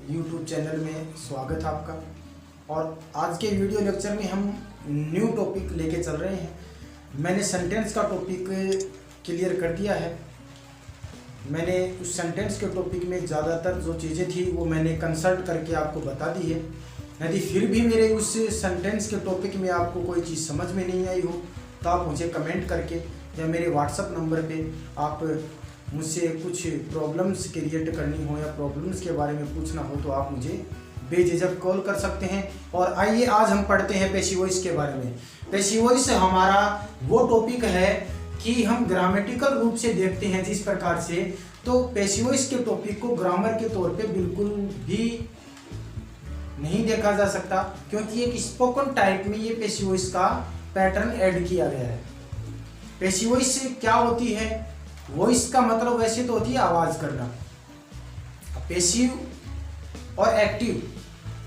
YouTube channel में स्वागत है आपका। और आज के वीडियो लेक्चर में हम न्यू टॉपिक लेके चल रहे हैं। मैंने सेंटेंस का टॉपिक क्लियर कर दिया है। मैंने उस सेंटेंस के टॉपिक में ज़्यादातर जो चीज़ें थी वो मैंने कंसल्ट करके आपको बता दी है। यदि फिर भी मेरे उस सेंटेंस के टॉपिक में आपको कोई चीज़ समझ में नहीं आई हो तो आप मुझे कमेंट करके या मेरे व्हाट्सएप नंबर पे आप मुझसे कुछ प्रॉब्लम्स क्रिएट करनी हो या प्रॉब्लम्स के बारे में पूछना हो तो आप मुझे बेझिझक कॉल कर सकते हैं। और आइए आज हम पढ़ते हैं पैसिव वॉइस के बारे में। पैसिव वॉइस हमारा वो टॉपिक है कि हम ग्रामेटिकल रूप से देखते हैं जिस प्रकार से, तो पैसिव वॉइस के टॉपिक को ग्रामर के तौर पे बिल्कुल भी नहीं देखा जा सकता, क्योंकि एक स्पोकन टाइप में ये पैसिव वॉइस का पैटर्न ऐड किया गया है। पैसिव वॉइस क्या होती है? वॉइस का मतलब वैसे तो होती है आवाज करना। पैसिव और एक्टिव,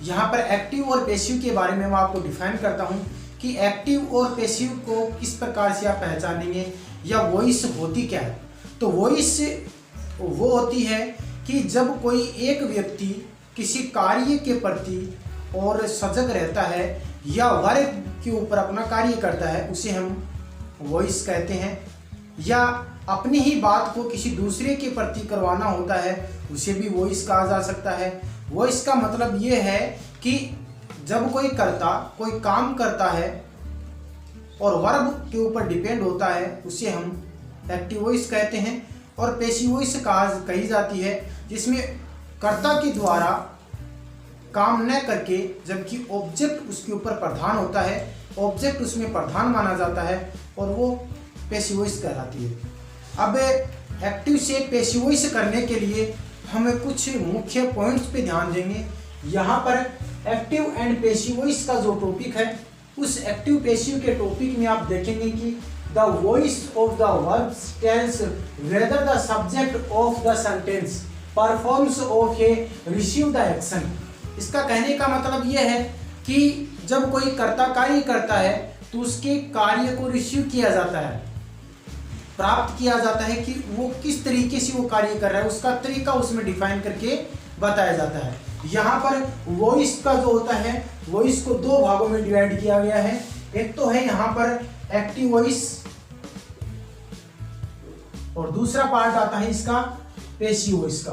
यहाँ पर एक्टिव और पैसिव के बारे में मैं आपको डिफाइन करता हूँ कि एक्टिव और पैसिव को किस प्रकार से आप पहचानेंगे या वॉइस होती क्या है। तो वॉइस वो होती है कि जब कोई एक व्यक्ति किसी कार्य के प्रति और सजग रहता है या वर्क के ऊपर अपना कार्य करता है, उसे हम वॉइस कहते हैं। या अपनी ही बात को किसी दूसरे के प्रति करवाना होता है, उसे भी वॉइस कहा जा सकता है। वॉइस का मतलब ये है कि जब कोई कर्ता कोई काम करता है और वर्ब के ऊपर डिपेंड होता है, उसे हम एक्टिव वॉइस कहते हैं। और पैसिव वॉइस कही जाती है जिसमें कर्ता के द्वारा काम न करके जबकि ऑब्जेक्ट उसके ऊपर प्रधान होता है, ऑब्जेक्ट उसमें प्रधान माना जाता है और वो पैसिव वॉइस कहलाती है। अब एक्टिव से पैसिव वॉइस करने के लिए हमें कुछ मुख्य पॉइंट्स पे ध्यान देंगे। यहाँ पर एक्टिव एंड पैसिव वॉइस का जो टॉपिक है, उस एक्टिव पैसिव के टॉपिक में आप देखेंगे कि the voice of the verb tells whether the subject of the sentence performs of a receive the action. इसका कहने का मतलब यह है कि जब कोई कर्ता कार्य करता है तो उसके कार्य को रिसीव किया जाता है, प्राप्त किया जाता है कि वो किस तरीके से वो कार्य कर रहा है, उसका तरीका उसमें डिफाइन करके बताया जाता है। यहाँ पर वॉइस का जो होता है, वॉइस को दो भागों में डिवाइड किया गया है। एक तो है यहाँ पर एक्टिव वॉइस और दूसरा पार्ट आता है इसका पैसिव वॉइस का।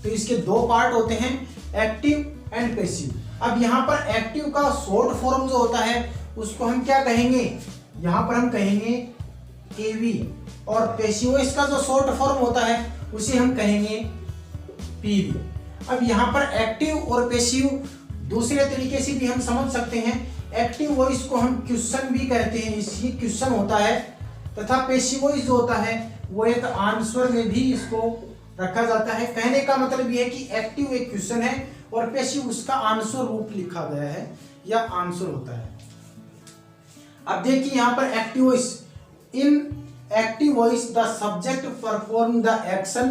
तो इसके दो पार्ट होते हैं, एक्टिव एंड पैसिव। अब यहाँ पर एक्टिव का शॉर्ट फॉर्म जो होता है उसको हम क्या कहेंगे? यहाँ पर हम कहेंगे एवी। और पैसिव वॉइस का जो शॉर्ट फॉर्म होता है उसे हम कहेंगे पीवी। अब यहाँ पर एक्टिव और पैसिव दूसरे तरीके से भी हम समझ सकते हैं। एक्टिव वॉइस को हम क्वेश्चन भी कहते हैं, इसलिए क्वेश्चन होता है, तथा पैसिव वॉइस जो होता है वो एक आंसर में भी इसको रखा जाता है। कहने का मतलब ये है कि एक्टिव एक क्वेश्चन है और पैसिव उसका आंसर रूप लिखा गया है या आंसर होता है। अब देखिए यहाँ पर active voice, in active voice the subject perform the action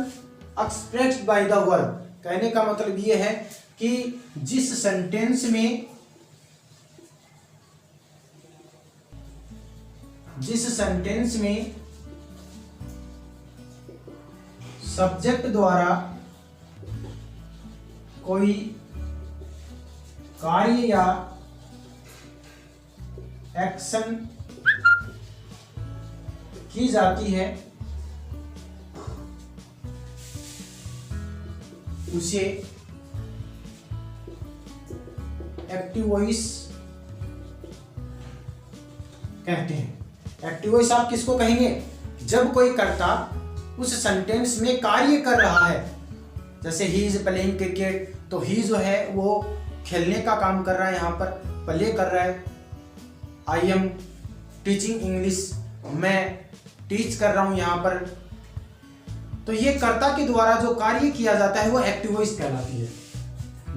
expressed by the verb. कहने का मतलब ये है कि जिस सेंटेंस में सब्जेक्ट द्वारा कोई कार्य या एक्शन की जाती है उसे एक्टिव वॉइस कहते हैं। एक्टिव वॉइस आप किसको कहेंगे? जब कोई कर्ता उस सेंटेंस में कार्य कर रहा है, जैसे ही इज प्लेइंग क्रिकेट, तो ही जो है वो खेलने का काम कर रहा है, यहाँ पर प्ले कर रहा है। आई एम टीचिंग इंग्लिश, मैं टीच कर रहा हूं यहाँ पर। तो ये कर्ता के द्वारा जो कार्य किया जाता है वो एक्टिव वॉइस कहलाती है।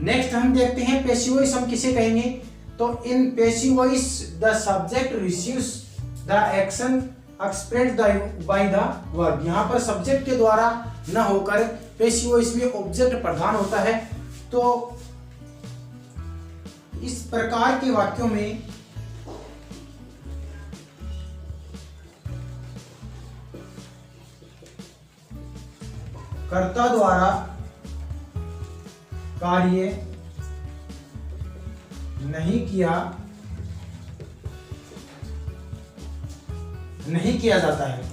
नेक्स्ट हम देखते हैं पैसिव वॉइस हम किसे कहेंगे? तो in passive voice the subject receives the action expressed by the verb. यहाँ पर सब्जेक्ट के द्वारा न होकर पैसिव वॉइस में ऑब्जेक्ट प्रधान होता है। तो इस प्रकार के वाक्यों में कर्ता द्वारा कार्य नहीं किया जाता है।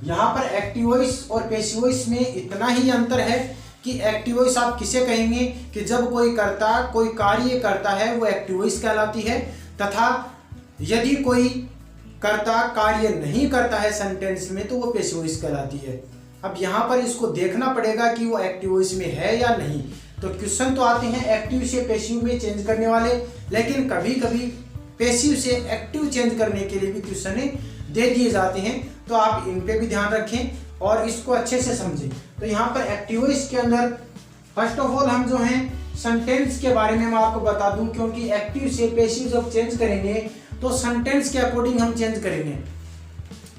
यहां पर एक्टिव वॉइस और पैसिव वॉइस में इतना ही अंतर है कि एक्टिव वॉइस आप किसे कहेंगे कि जब कोई कर्ता कोई कार्य करता है वो एक्टिव वॉइस कहलाती है, तथा यदि कोई कर्ता कार्य नहीं करता है सेंटेंस में तो वो पैसिव वॉइस कहलाती है। अब यहाँ पर इसको देखना पड़ेगा कि वो एक्टिव वॉइस में है या नहीं। तो क्वेश्चन तो आते हैं एक्टिव से पैसिव में चेंज करने वाले, लेकिन कभी कभी पैसिव से एक्टिव चेंज करने के लिए भी क्वेश्चन दे दिए जाते हैं। तो आप इन पे भी ध्यान रखें और इसको अच्छे से समझें। तो यहाँ पर एक्टिव वॉइस के अंदर फर्स्ट ऑफ ऑल हम जो हैं सेंटेंस के बारे में मैं आपको बता दूं, क्योंकि एक्टिव से पैसिव जब चेंज करेंगे तो सेंटेंस के अकॉर्डिंग हम चेंज करेंगे।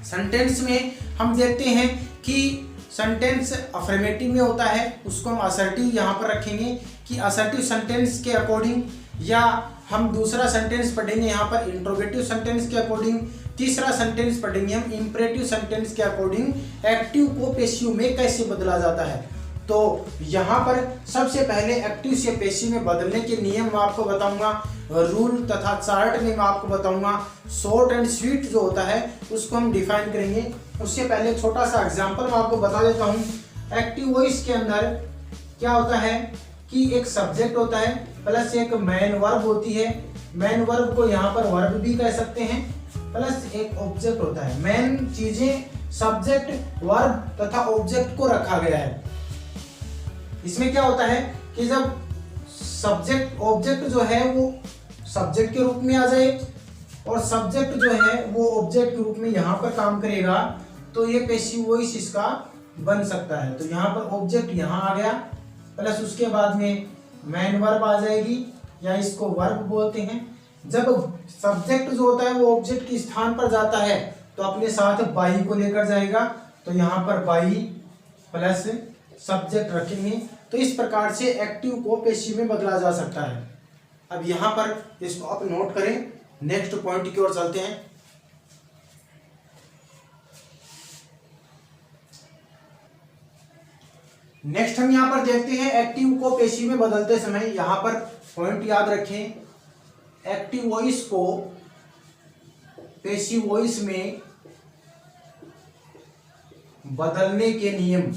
सेंटेंस में हम देखते हैं कि सेंटेंस अफर्मेटिव में होता है, उसको हम असर्टिव यहाँ पर रखेंगे कि असर्टिव सेंटेंस के अकॉर्डिंग, या हम दूसरा सेंटेंस पढ़ेंगे यहाँ पर इंट्रोगेटिव सेंटेंस के अकॉर्डिंग, तीसरा सेंटेंस पढ़ेंगे हम इंपरेटिव सेंटेंस के अकॉर्डिंग एक्टिव को पैसिव में कैसे बदला जाता है। तो यहाँ पर सबसे पहले एक्टिव से पैसिव में बदलने के नियम मैं आपको बताऊंगा, रूल तथा चार्ट में मैं आपको बताऊंगा, शॉर्ट एंड स्वीट जो होता है उसको हम डिफाइन करेंगे। उससे पहले छोटा सा एग्जांपल मैं आपको बता देता हूँ। एक्टिव वॉइस के अंदर क्या होता है कि एक सब्जेक्ट होता है प्लस एक मेन वर्ब होती है। मेन वर्ब को यहाँ पर वर्ब भी कह सकते हैं, प्लस एक ऑब्जेक्ट होता है। मेन चीजें सब्जेक्ट, वर्ब तथा ऑब्जेक्ट को रखा गया है। इसमें क्या होता है कि जब सब्जेक्ट ऑब्जेक्ट जो है वो सब्जेक्ट के रूप में आ जाए और सब्जेक्ट जो है वो ऑब्जेक्ट के रूप में यहाँ पर काम करेगा तो ये पैसिव वॉइस इसका बन सकता है। तो यहाँ पर ऑब्जेक्ट यहाँ आ गया, प्लस उसके बाद में मेन वर्ब आ जाएगी या इसको वर्ब बोलते हैं। जब सब्जेक्ट जो होता है वो ऑब्जेक्ट के स्थान पर जाता है तो अपने साथ बाई को लेकर जाएगा, तो यहाँ पर बाई प्लस सब्जेक्ट रखेंगे। तो इस प्रकार से एक्टिव को पैसिव में बदला जा सकता है। अब यहाँ पर इसको आप नोट करें, नेक्स्ट पॉइंट की ओर चलते हैं। नेक्स्ट हम यहाँ पर देखते हैं एक्टिव को पैसिव में बदलते समय। यहाँ पर पॉइंट याद रखें, एक्टिव वॉइस को पैसिव वॉइस में बदलने के नियम।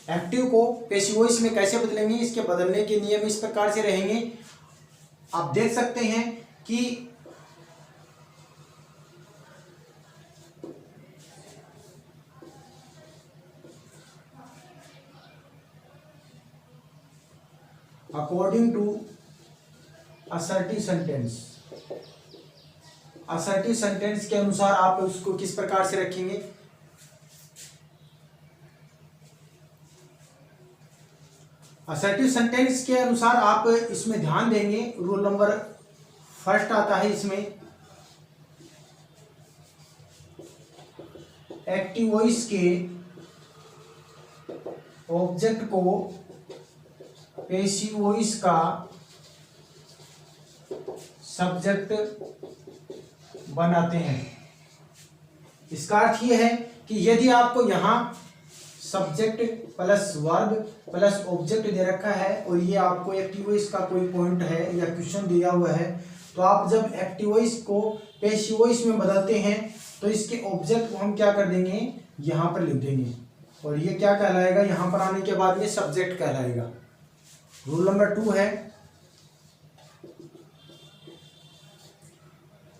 एक्टिव को पैसिव वॉइस में कैसे बदलेंगे, इसके बदलने के नियम इस प्रकार से रहेंगे। आप देख सकते हैं कि according to assertive sentence, assertive sentence के अनुसार आप उसको किस प्रकार से रखेंगे। असर्टिव सेंटेंस के अनुसार आप इसमें ध्यान देंगे। रूल नंबर फर्स्ट आता है इसमें, एक्टिव वॉइस के ऑब्जेक्ट को पैसिव वॉइस का सब्जेक्ट बनाते हैं। इसका अर्थ यह है कि यदि आपको यहां subject plus verb plus object दे रखा है और ये आपको एक्टिव वॉइस का कोई पॉइंट है या क्वेश्चन दिया हुआ है, तो आप जब एक्टिव वॉइस को पैसिव वॉइस में बदलते हैं तो इसके ऑब्जेक्ट को हम क्या कर देंगे, यहाँ पर लिख देंगे और ये क्या कहलाएगा, यहाँ पर आने के बाद ये सब्जेक्ट कहलाएगा। रूल नंबर 2 है,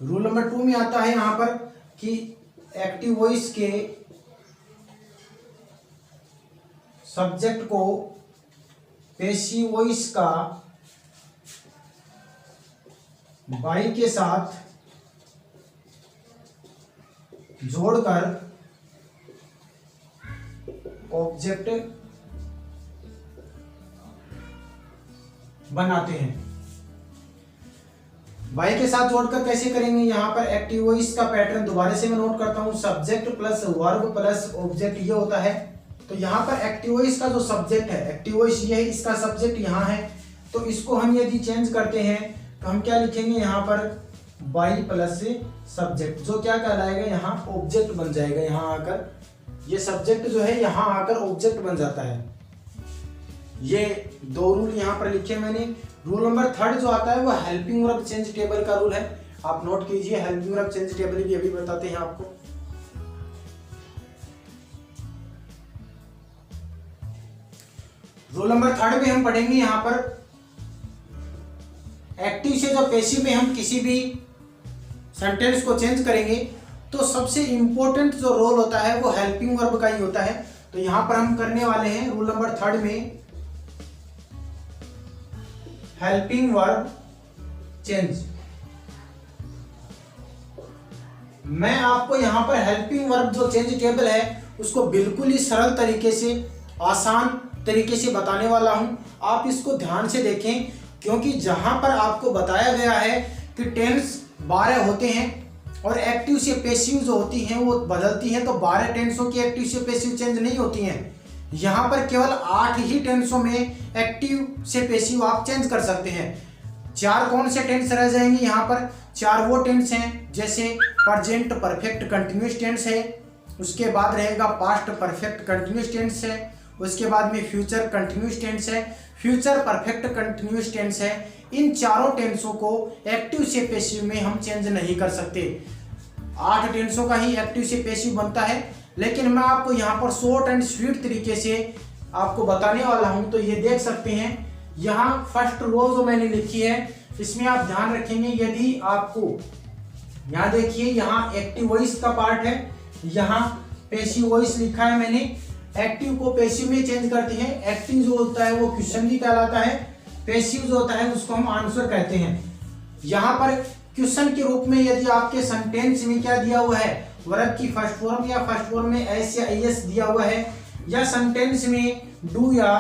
रूल नंबर 2 में आता है यहाँ पर कि एक्टिव वॉइस के सब्जेक्ट को पैसिव वॉइस का बाई के साथ जोड़कर ऑब्जेक्ट बनाते हैं। बाई के साथ जोड़कर कैसे करेंगे, यहां पर एक्टिव वॉइस का पैटर्न दोबारा से मैं नोट करता हूं, subject plus verb plus object ये होता है। तो यहाँ पर एक्टिव वॉइस का जो सब्जेक्ट है, एक्टिव वॉइस ये है, इसका सब्जेक्ट यहाँ है, तो इसको हम यदि चेंज करते हैं तो हम क्या लिखेंगे, यहाँ पर बाई प्लस सब्जेक्ट, जो क्या कहलाएगा यहाँ ऑब्जेक्ट बन जाएगा। यहाँ आकर ये सब्जेक्ट जो है यहाँ आकर ऑब्जेक्ट बन जाता है। ये दो रूल यहाँ पर लिखे मैंने। रूल नंबर थर्ड जो आता है वो हेल्पिंग वर्ब चेंज टेबल का रूल है, आप नोट कीजिए। हेल्पिंग वर्ब चेंज टेबल भी अभी बताते हैं आपको। रूल नंबर थर्ड में हम पढ़ेंगे यहाँ पर एक्टिव से जब पैसिव में हम किसी भी सेंटेंस को चेंज करेंगे तो सबसे इंपॉर्टेंट जो रोल होता है वो हेल्पिंग वर्ब का ही होता है। तो यहां पर हम करने वाले हैं रूल नंबर थर्ड में हेल्पिंग वर्ब चेंज। मैं आपको यहां पर हेल्पिंग वर्ब जो चेंज टेबल है उसको बिल्कुल ही सरल तरीके से, आसान तरीके से बताने वाला हूं। आप इसको ध्यान से देखें, क्योंकि जहां पर आपको बताया गया है कि टेंस 12 होते हैं और एक्टिव से पैसिव जो होती हैं वो बदलती हैं, तो 12 टेंसों की एक्टिव से पैसिव चेंज नहीं होती हैं। यहाँ पर केवल 8 ही टेंसों में एक्टिव से पैसिव आप चेंज कर सकते हैं। 4 कौन से टेंस रह जाएंगे यहाँ पर? 4 वो टेंस हैं जैसे प्रेजेंट परफेक्ट कंटिन्यूअस टेंस है, उसके बाद रहेगा पास्ट परफेक्ट कंटिन्यूअस टेंस है, उसके बाद में फ्यूचर कंटिन्यूअस टेंस है, फ्यूचर परफेक्ट कंटिन्यूअस टेंस है। इन चारों टेंसों को एक्टिव से पैसिव में हम चेंज नहीं कर सकते। 8 टेंसों का ही एक्टिव से पैसिव बनता है, लेकिन मैं आपको यहाँ पर शॉर्ट एंड स्वीट तरीके से आपको बताने वाला हूँ। तो ये देख सकते हैं यहाँ फर्स्ट रो जो मैंने लिखी है, इसमें आप ध्यान रखेंगे, यदि आपको यहाँ देखिए यहाँ एक्टिव वॉइस का पार्ट है, यहाँ पैसिव वॉइस लिखा है मैंने। एक्टिव को पैसिव में चेंज करते हैं। एक्टिव जो होता है वो क्वेश्चन भी कहलाता है, पैसिव जो होता है उसको हम आंसर कहते हैं। यहाँ पर क्वेश्चन के रूप में यदि आपके सेंटेंस में क्या दिया हुआ है, वर्ब की फर्स्ट फॉर्म या फर्स्ट फॉर्म में एस या एस दिया हुआ है, या सेंटेंस में डू या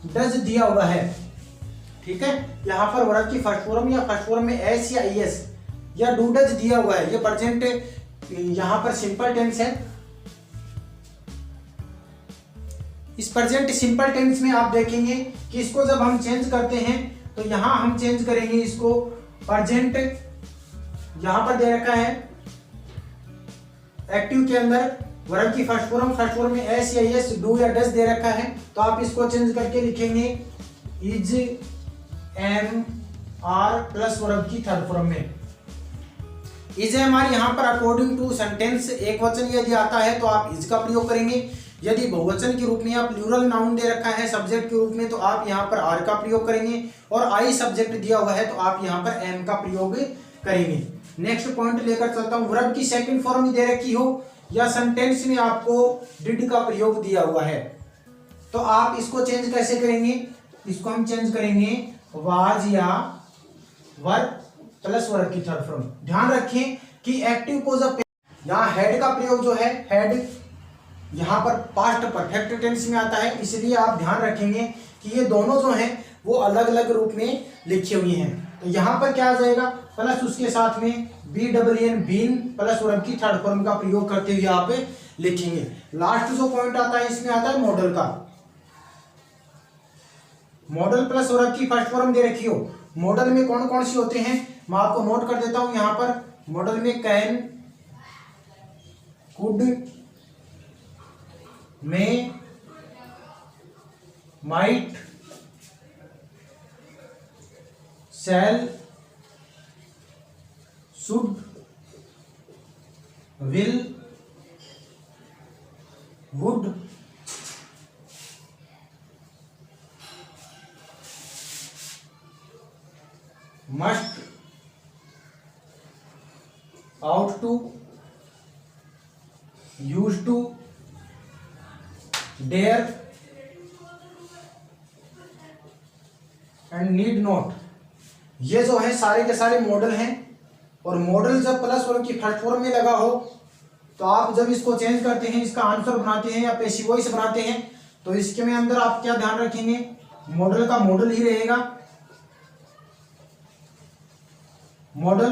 डज दिया हुआ है, ठीक है। यहाँ पर वर्ब की फर्स्ट फॉर्म या फर्स्ट फॉर्म में एस या एस या डू डज दिया हुआ है। ये प्रेजेंट यहाँ पर सिंपल टेंस है। इस प्रेजेंट सिंपल टेंस में आप देखेंगे कि इसको जब हम चेंज करते हैं तो यहां हम चेंज करेंगे इसको प्रेजेंट, यहां पर दे रखा है एक्टिव के अंदर वर्ब की फर्स्ट फॉर्म में एस या एस डू या डज दे रखा है, तो आप इसको चेंज करके लिखेंगे is am are plus verb की थर्ड फॉर्म में। इज एम आर यहाँ पर अकॉर्डिंग टू सेंटेंस एक वचन यदि आता है तो आप इज का प्रयोग करेंगे, यदि बहुवचन के रूप में या प्लूरल नाउन दे रखा है सब्जेक्ट के रूप में तो आप यहाँ पर आर का प्रयोग करेंगे, और आई सब्जेक्ट दिया हुआ है तो आप यहाँ पर एम का प्रयोग करेंगे। नेक्स्ट पॉइंट लेकर चलता हूँ, वर्ब की सेकंड फॉर्म दे रखी हो या सेंटेंस में आपको डिड का प्रयोग दिया हुआ है तो आप इसको चेंज कैसे करेंगे? इसको हम चेंज करेंगे वाज या वर्ब प्लस वर्ब की थर्ड फॉर्म। ध्यान रखें कि एक्टिव को जब यहाँ हेड का प्रयोग जो है, हेड यहाँ पर पास्ट परफेक्ट टेंस में आता है, इसलिए आप ध्यान रखेंगे कि ये दोनों जो हैं वो अलग अलग रूप में लिखी हुई हैं। तो यहाँ पर क्या आ जाएगा प्लस उसके साथ में BWN बीन प्लस वर्ब की थर्ड फॉर्म का प्रयोग करते हुए आप लिखेंगे। लास्ट जो पॉइंट आता है इसमें आता है मॉडल का। मॉडल प्लस वर्ब की फर्स्ट फॉर्म दे रखी हो, मॉडल में कौन कौन सी होते हैं मैं आपको नोट कर देता हूं। यहाँ पर मॉडल में can, could, may, might, shall, should, will, would, must, ought to, use to, dare and need not. ये जो है सारे के सारे मॉडल हैं, और मॉडल जब प्लस वर्ब की फर्स्ट फॉर्म में लगा हो तो आप जब इसको चेंज करते हैं, इसका आंसर बनाते हैं या पैसिव वॉइस बनाते हैं, तो इसके में अंदर आप क्या ध्यान रखेंगे, मॉडल का मॉडल ही रहेगा, modal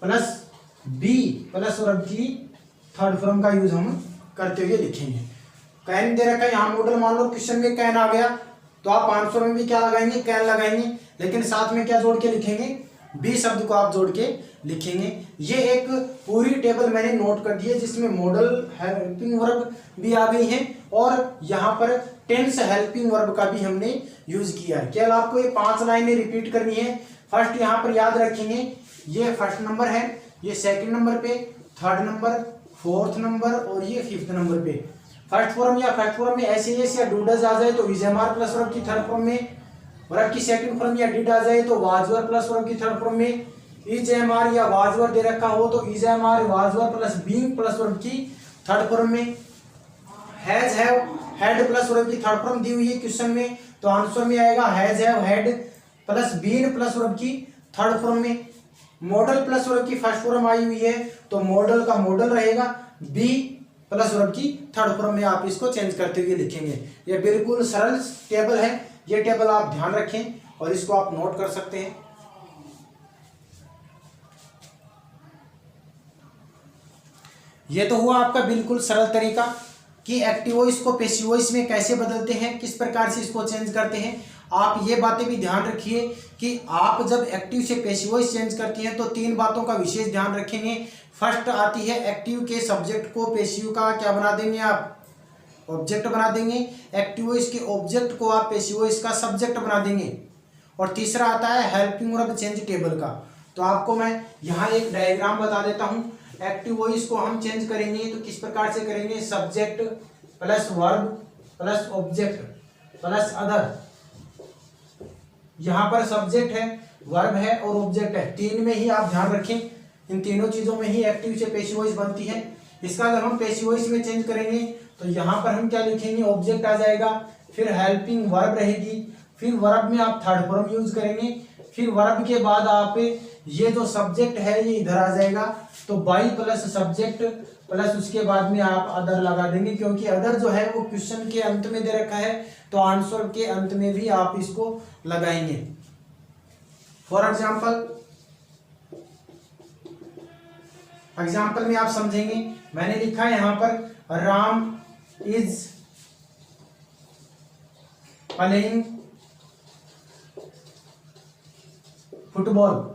plus be plus verb की थर्ड फॉर्म का यूज हम करते हुए लिखेंगे। कैन दे रखा है, यहाँ मॉडल मान लो क्वेश्चन में कैन आ गया तो आप आंसर में भी क्या लगाएंगे, कैन लगाएंगे, लेकिन साथ में क्या जोड़ के लिखेंगे, बी शब्द को आप जोड़ के लिखेंगे। ये एक पूरी टेबल मैंने नोट कर दी है जिसमें मॉडल हेल्पिंग वर्ब भी आ गई है और यहाँ पर टेंस हेल्पिंग वर्ब का भी हमने यूज किया है। केवल आपको ये 5 लाइनें रिपीट करनी है। फर्स्ट यहाँ पर याद रखेंगे, ये फर्स्ट नंबर है, ये सेकंड नंबर पे, थर्ड नंबर, फोर्थ नंबर और ये फिफ्थ नंबर पे। फर्स्ट फॉर्म या फर्स्ट फॉर्म में एस एस या डू डज आ जाए तो is am are plus verb की थर्ड फॉर्म में, वर्ब की सेकंड फॉर्म या डिड आ जाए तो वाज वर प्लस वर्ब की थर्ड फॉर्म में, इज एम आर या वाज वर दे रखा हो तो is am are was were plus being plus verb की थर्ड फॉर्म में, has have had plus verb की थर्ड फॉर्म दी हुई है क्वेश्चन में तो आंसर में आएगा has have had plus been plus verb की थर्ड फॉर्म में। मॉडल प्लस वर्ब की फर्स्ट फॉर्म आई हुई है तो मॉडल का मॉडल रहेगा बी प्लस वर्ब की थर्ड फॉर्म में आप इसको चेंज करते हुए लिखेंगे। ये बिल्कुल सरल टेबल है, ये टेबल आप ध्यान रखें और इसको आप नोट कर सकते हैं। ये तो हुआ आपका बिल्कुल सरल तरीका कि एक्टिव वॉइस को पैसिव वॉइस में कैसे बदलते हैं, किस प्रकार से इसको चेंज करते हैं। आप ये बातें भी ध्यान रखिए कि आप जब एक्टिव से पैसिव वॉइस चेंज करते हैं तो 3 बातों का विशेष ध्यान रखेंगे। फर्स्ट आती है एक्टिव के सब्जेक्ट को पैसिव का क्या बना देंगे, आप ऑब्जेक्ट बना देंगे। एक्टिव वॉइस के ऑब्जेक्ट को आप पैसिव वॉइस का सब्जेक्ट बना देंगे। और तीसरा आता है हेल्पिंग वर्ब चेंज टेबल का। तो आपको मैं यहाँ एक डायग्राम बता देता हूँ। एक्टिव वॉइस को हम चेंज करेंगे तो किस प्रकार से करेंगे, subject plus verb plus object plus other. यहाँ पर सब्जेक्ट है, वर्ब है और ऑब्जेक्ट है, 3 में ही आप ध्यान रखें, इन तीनों चीजों में ही एक्टिव से पैसिव वॉइस बनती है। इसका अगर हम पैसिव वॉइस में चेंज करेंगे तो यहाँ पर हम क्या लिखेंगे, ऑब्जेक्ट आ जाएगा, फिर हेल्पिंग वर्ब रहेगी, फिर वर्ब में आप थर्ड फॉर्म यूज करेंगे, फिर वर्ब के बाद आप ये जो सब्जेक्ट है ये इधर आ जाएगा तो बाई प्लस सब्जेक्ट प्लस उसके बाद में आप अदर लगा देंगे, क्योंकि अदर जो है वो क्वेश्चन के अंत में दे रखा है तो आंसर के अंत में भी आप इसको लगाएंगे। फॉर एग्जाम्पल में आप समझेंगे, मैंने लिखा है यहाँ पर Ram is playing football.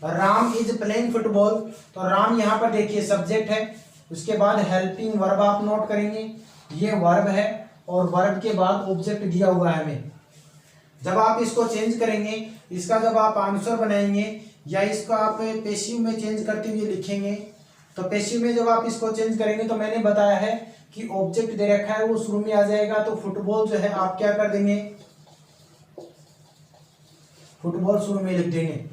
Ram is playing football, तो राम यहाँ पर देखिए सब्जेक्ट है, उसके बाद हेल्पिंग वर्ब आप नोट करेंगे, ये वर्ब है और वर्ब के बाद ऑब्जेक्ट दिया हुआ है हमें। जब आप इसको चेंज करेंगे, इसका जब आप आंसर बनाएंगे या इसको आप पैसिव में चेंज करते हुए लिखेंगे तो पैसिव में जब आप इसको चेंज करेंगे तो मैंने बताया है कि ऑब्जेक्ट दे रखा है वो शुरू में आ जाएगा, तो फुटबॉल जो है आप क्या कर देंगे, फुटबॉल शुरू में लिख देंगे।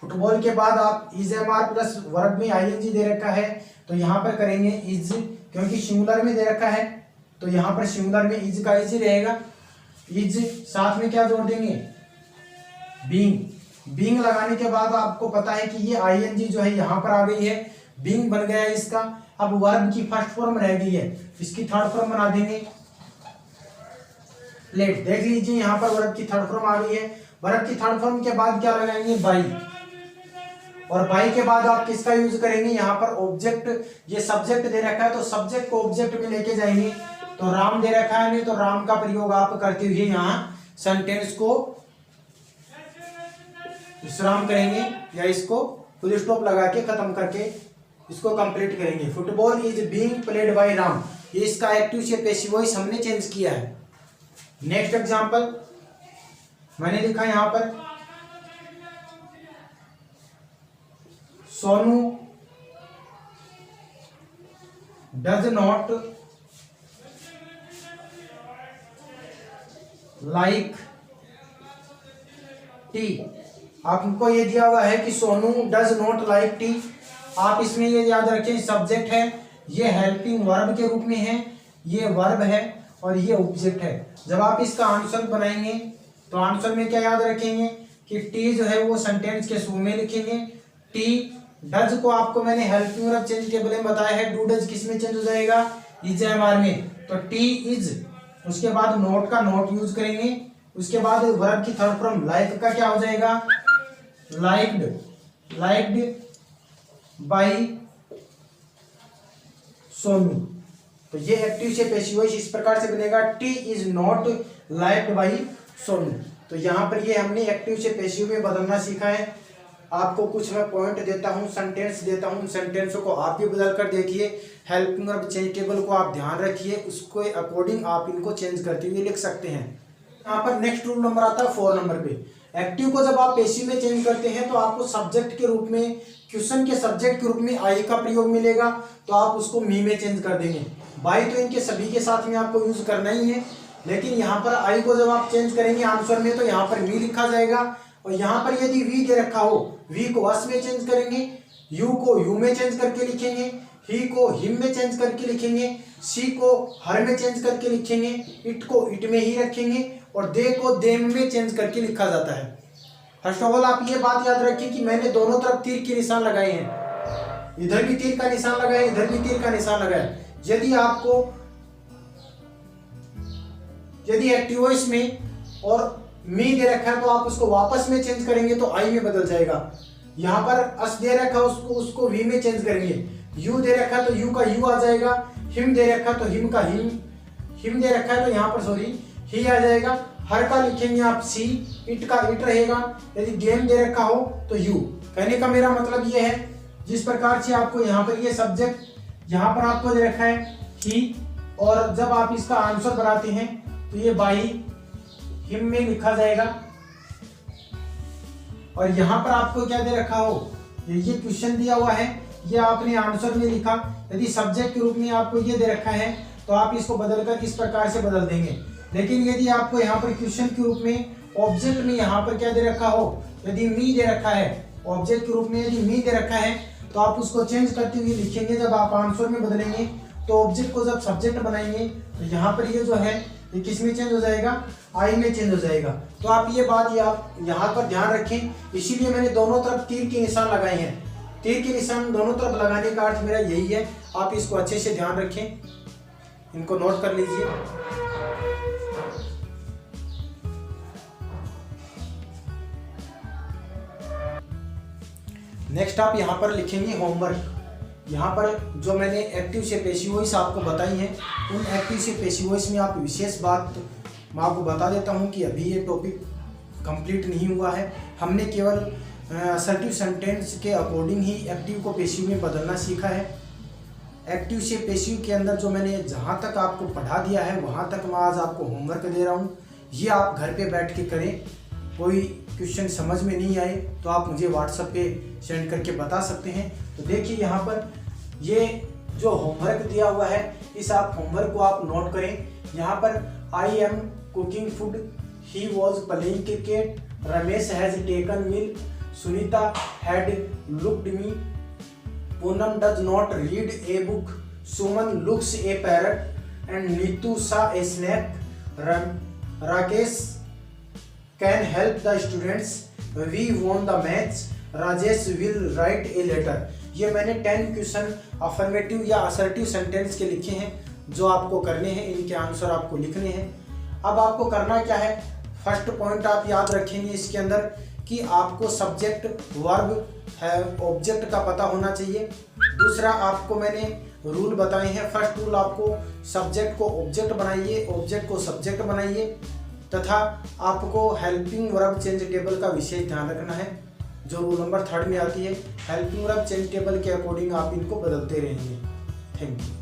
फुटबॉल के बाद आप is am are plus verb में आईएनजी दे रखा है तो यहाँ पर करेंगे इज, क्योंकि सिंगुलर में दे रखा है तो यहाँ पर सिंगुलर में इज का इज रहेगा। इज साथ में क्या जोड़ देंगे, बीइंग। बीइंग लगाने के बाद आपको पता है कि ये आईएनजी जो है यहाँ पर आ गई है, बीइंग बन गया है इसका। अब वर्ब की फर्स्ट फॉर्म रह गई है, इसकी थर्ड फॉर्म बना देंगे प्लेट। देख लीजिए यहाँ पर वर्ब की थर्ड फॉर्म आ गई है। वर्ब की थर्ड फॉर्म के बाद क्या लगाएंगे, बाई। और बाई के बाद आप किसका यूज करेंगे, यहाँ पर ऑब्जेक्ट, ये सब्जेक्ट दे रखा है तो सब्जेक्ट को ऑब्जेक्ट में लेके जाएंगे, तो राम दे रखा है नहीं तो राम का प्रयोग आप करते हुए यहाँ सेंटेंस को विश्राम करेंगे या इसको फुल स्टॉप लगा के खत्म करके इसको कंप्लीट करेंगे। Football is being played by Ram, ये इसका एक्टिव से पैसिव वॉइस हमने चेंज किया है। नेक्स्ट एग्जांपल मैंने लिखा यहाँ पर Sonu does not like T. आपको ये दिया हुआ है कि Sonu does not like T. आप इसमें ये याद रखें सब्जेक्ट है, ये हेल्पिंग वर्ब के रूप में है, ये वर्ब है और ये ऑब्जेक्ट है। जब आप इसका आंसर बनाएंगे तो आंसर में क्या याद रखेंगे कि टी जो है वो सेंटेंस के शुरू में लिखेंगे। टी डज को आपको मैंने हेल्पिंग वर्ब चेंज टेबल में बताया है, डू डज किस में चेंज हो जाएगा, इज एम आर में, तो टी इज। उसके बाद नोट का नोट यूज करेंगे, उसके बाद वर्ब की थर्ड फॉर्म लाइक का क्या हो जाएगा, लाइक्ड, लाइक्ड बाय सोनू। तो ये एक्टिव से पैसिव वॉइस इस प्रकार से बनेगा, T is not liked by Sonu. तो यहाँ पर ये हमने एक्टिव से पैसिव में बदलना सीखा है। आपको कुछ मैं पॉइंट देता हूँ, सेंटेंस देता हूँ, उन सेंटेंसों को आप भी बदल कर देखिए। हेल्पिंग वर्ब चेंज टेबल को आप ध्यान रखिए, उसके अकॉर्डिंग आप इनको चेंज करते हुए लिख सकते हैं। यहाँ पर नेक्स्ट रूल नंबर आता है 4 नंबर पे। एक्टिव को जब आप पेशिव में चेंज करते हैं तो आपको सब्जेक्ट के रूप में, क्वेश्चन के सब्जेक्ट के रूप में आई का प्रयोग मिलेगा, तो आप उसको मी में चेंज कर देंगे। बाई तो इनके सभी के साथ में आपको यूज करना ही है, लेकिन यहाँ पर आई को जब आप चेंज करेंगे आंसर में तो यहाँ पर मी लिखा जाएगा, और यहाँ पर यदि वी दे रखा हो, वी को अस में चेंज करेंगे, यू को यू में चेंज करके लिखेंगे, ही को हिम में चेंज करके लिखेंगे, सी को हर में चेंज करके लिखेंगे, इट को इट में ही रखेंगे, और दे को देम में चेंज करके लिखा जाता है। फर्स्ट ऑफ ऑल आप ये बात याद रखिए कि मैंने दोनों तरफ तीर के निशान लगाए हैं, इधर भी तीर का निशान लगाया, इधर भी तीर का निशान लगाया। यदि एक्टिव वॉइस में और मी दे रखा है तो आप उसको वापस में चेंज करेंगे तो आई में बदल जाएगा। यहाँ पर अस दे रखा है, उसको वी में चेंज करेंगे। यू दे रखा है तो यू का यू आ जाएगा, हिम दे रखा है तो हिम का हिम दे रखा है तो यहाँ पर ही आ जाएगा। हर का लिखेंगे आप सी, इट का इट रहेगा, यदि गेम दे रखा हो तो यू। कहने का मेरा मतलब ये है, जिस प्रकार से आपको यहाँ पर ये सब्जेक्ट यहाँ पर आपको दे रखा है ही, और जब आप इसका आंसर बनाते हैं तो ये बाई हिम में लिखा जाएगा, और यहाँ पर आपको क्या दे रखा हो, ये क्वेश्चन दिया हुआ है, ये आपने आंसर में लिखा। यदि सब्जेक्ट के रूप में आपको ये दे रखा है तो आप इसको बदलकर इस प्रकार से बदल देंगे। लेकिन यदि आपको यहाँ पर क्वेश्चन के रूप में ऑब्जेक्ट में यहाँ पर क्या दे रखा हो, यदि मी दे रखा है, ऑब्जेक्ट के रूप में यदि मी दे रखा है तो आप उसको चेंज करते हुए लिखेंगे। जब आप आंसर में बदलेंगे तो ऑब्जेक्ट को जब सब्जेक्ट बनाएंगे तो यहाँ पर ये जो है ये किस में चेंज हो जाएगा, आई में चेंज हो जाएगा। तो आप ये बात आप यहाँ पर ध्यान रखें, इसीलिए मैंने दोनों तरफ तीर के निशान लगाए हैं। तीर के निशान दोनों तरफ लगाने का अर्थ मेरा यही है, आप इसको अच्छे से ध्यान रखें, इनको नोट कर लीजिए। नेक्स्ट आप यहाँ पर लिखेंगे होमवर्क। यहाँ पर जो मैंने एक्टिव से पैसिव वॉइस आपको बताई है, उन एक्टिव से पैसिव वॉइस में आप विशेष बात मैं आपको बता देता हूँ कि अभी ये टॉपिक कंप्लीट नहीं हुआ है। हमने केवल असर्टिव सेंटेंस के अकॉर्डिंग ही एक्टिव को पैसिव में बदलना सीखा है। एक्टिव से पैसिव के अंदर जो मैंने जहाँ तक आपको पढ़ा दिया है वहाँ तक मैं आज आपको होमवर्क दे रहा हूँ, ये आप घर पे बैठ के करें। कोई क्वेश्चन समझ में नहीं आए तो आप मुझे व्हाट्सएप पे सेंड करके बता सकते हैं। तो देखिए यहाँ पर ये जो होमवर्क दिया हुआ है, इस आप होमवर्क को आप नोट करें। यहाँ पर I am cooking food, he was playing cricket, Ramesh has taken meal, Sunita had looked me, Poonam does not read a book, Suman looks a parrot and Neetu saw a snack, Rakesh can help the students, we won the match, Rajesh will write a letter. ये मैंने 10 question affirmative या assertive sentence के लिखे हैं जो आपको करने हैं, इनके आंसर आपको लिखने हैं। अब आपको करना क्या है, फर्स्ट पॉइंट आप याद रखेंगे इसके अंदर कि आपको सब्जेक्ट, वर्ब है, ऑब्जेक्ट का पता होना चाहिए। दूसरा आपको मैंने रूल बताए हैं। फर्स्ट रूल, आपको सब्जेक्ट को ऑब्जेक्ट बनाइए, ऑब्जेक्ट को सब्जेक्ट बनाइए, तथा आपको हेल्पिंग वर्ब चेंज टेबल का विशेष ध्यान रखना है, जो रूल नंबर 3 में आती है। हेल्पिंग वर्ब चेंज टेबल के अकॉर्डिंग आप इनको बदलते रहेंगे। Thank you.